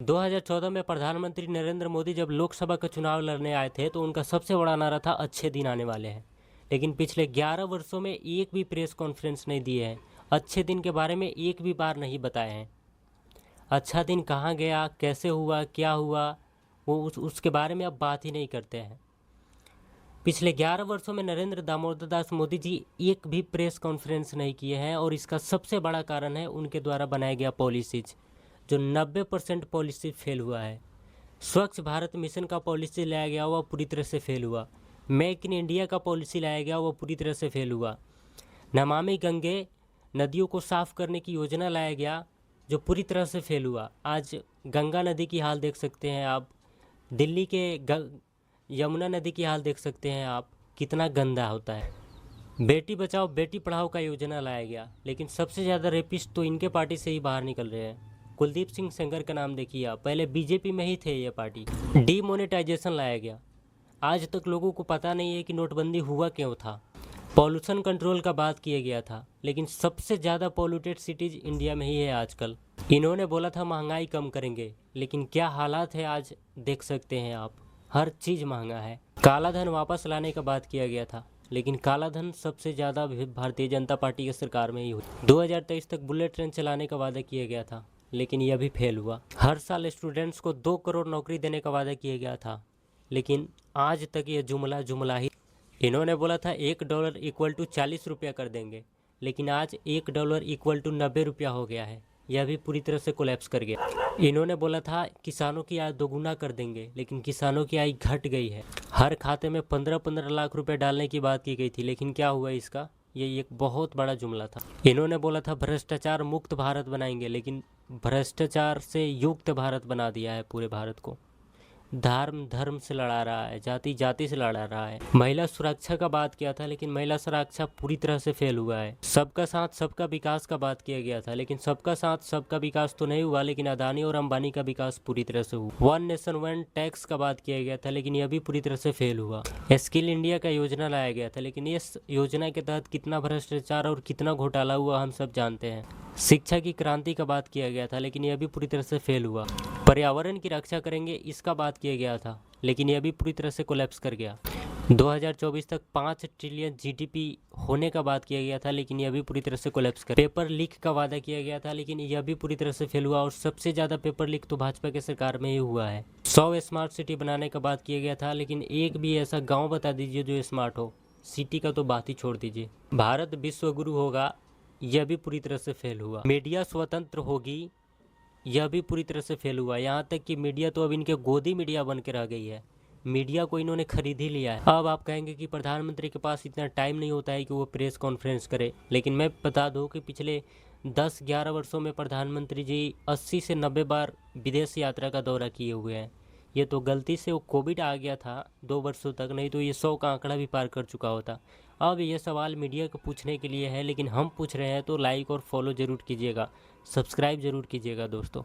2014 में प्रधानमंत्री नरेंद्र मोदी जब लोकसभा का चुनाव लड़ने आए थे तो उनका सबसे बड़ा नारा था अच्छे दिन आने वाले हैं। लेकिन पिछले 11 वर्षों में एक भी प्रेस कॉन्फ्रेंस नहीं दिए हैं, अच्छे दिन के बारे में एक भी बार नहीं बताए हैं। अच्छा दिन कहाँ गया, कैसे हुआ, क्या हुआ, वो उसके बारे में अब बात ही नहीं करते हैं। पिछले 11 वर्षों में नरेंद्र दामोदर दास मोदी जी एक भी प्रेस कॉन्फ्रेंस नहीं किए हैं और इसका सबसे बड़ा कारण है उनके द्वारा बनाया गया पॉलिसीज, जो 90% पॉलिसी फेल हुआ है। स्वच्छ भारत मिशन का पॉलिसी लाया गया वो पूरी तरह से फेल हुआ। मेक इन इंडिया का पॉलिसी लाया गया वो पूरी तरह से फेल हुआ। नमामि गंगे नदियों को साफ करने की योजना लाया गया जो पूरी तरह से फेल हुआ। आज गंगा नदी की हाल देख सकते हैं आप, दिल्ली के यमुना नदी की हाल देख सकते हैं आप, कितना गंदा होता है। बेटी बचाओ बेटी पढ़ाओ का योजना लाया गया, लेकिन सबसे ज़्यादा रेपिस्ट तो इनके पार्टी से ही बाहर निकल रहे हैं। कुलदीप सिंह सेंगर का नाम देखिए आप, पहले बीजेपी में ही थे ये पार्टी। डीमोनेटाइजेशन लाया गया, आज तक लोगों को पता नहीं है कि नोटबंदी हुआ क्यों था। पॉल्यूशन कंट्रोल का बात किया गया था, लेकिन सबसे ज़्यादा पॉल्यूटेड सिटीज़ इंडिया में ही है आजकल। इन्होंने बोला था महंगाई कम करेंगे, लेकिन क्या हालात है आज देख सकते हैं आप, हर चीज़ महंगा है। काला धन वापस लाने का बात किया गया था, लेकिन काला धन सबसे ज़्यादा भारतीय जनता पार्टी की सरकार में ही हुई। 2023 तक बुलेट ट्रेन चलाने का वादा किया गया था, लेकिन यह भी फेल हुआ। हर साल स्टूडेंट्स को 2 करोड़ नौकरी देने का वादा किया गया था, लेकिन आज तक ये जुमला ही। इन्होंने बोला था $1 = 40 रुपया कर देंगे, लेकिन आज $1 = 90 रुपया हो गया है, यह भी पूरी तरह से कोलैप्स कर गया। इन्होंने बोला था किसानों की आय दोगुना कर देंगे, लेकिन किसानों की आय घट गई है। हर खाते में 15-15 लाख रुपए डालने की बात की गई थी, लेकिन क्या हुआ इसका, ये एक बहुत बड़ा जुमला था। इन्होंने बोला था भ्रष्टाचार मुक्त भारत बनाएंगे, लेकिन भ्रष्टाचार से युक्त भारत बना दिया है पूरे भारत को। धर्म से लड़ा रहा है, जाति से लड़ा रहा है। महिला सुरक्षा का बात किया था, लेकिन महिला सुरक्षा पूरी तरह से फेल हुआ है। सबका साथ सबका विकास का बात किया गया था, लेकिन सबका साथ सबका विकास तो नहीं हुआ, लेकिन अदानी और अंबानी का विकास पूरी तरह से हुआ। 1 नेशन 1 टैक्स का बात किया गया था, लेकिन यह भी पूरी तरह से फेल हुआ। स्किल इंडिया का योजना लाया गया था, लेकिन इस योजना के तहत कितना भ्रष्टाचार और कितना घोटाला हुआ हम सब जानते हैं। शिक्षा की क्रांति का बात किया गया था, लेकिन यह भी पूरी तरह से फेल हुआ। पर्यावरण की रक्षा करेंगे इसका बात किया गया था, लेकिन यह भी पूरी तरह से कोलैप्स कर गया। 2024 तक 5 ट्रिलियन जीडीपी होने का बात किया गया था, लेकिन यह भी पूरी तरह से कोलैप्स कर। पेपर लीक का वादा किया गया था, लेकिन यह भी पूरी तरह से फेल हुआ, और सबसे ज़्यादा पेपर लीक तो भाजपा के सरकार में ही हुआ है। 100 स्मार्ट सिटी बनाने का बात किया गया था, लेकिन एक भी ऐसा गाँव बता दीजिए जो स्मार्ट हो। सिटी का तो बात ही छोड़ दीजिए। भारत विश्व गुरु होगा, यह भी पूरी तरह से फेल हुआ। मीडिया स्वतंत्र होगी, यह भी पूरी तरह से फेल हुआ। यहाँ तक कि मीडिया तो अब इनके गोदी मीडिया बन के रह गई है, मीडिया को इन्होंने खरीद ही लिया है। अब आप कहेंगे कि प्रधानमंत्री के पास इतना टाइम नहीं होता है कि वो प्रेस कॉन्फ्रेंस करे, लेकिन मैं बता दूं कि पिछले 10-11 वर्षों में प्रधानमंत्री जी 80 से 90 बार विदेश यात्रा का दौरा किए हुए हैं। ये तो गलती से वो कोविड आ गया था 2 वर्षों तक, नहीं तो ये 100 का आंकड़ा भी पार कर चुका होता। अब ये सवाल मीडिया को पूछने के लिए है, लेकिन हम पूछ रहे हैं, तो लाइक और फॉलो ज़रूर कीजिएगा, सब्सक्राइब ज़रूर कीजिएगा दोस्तों।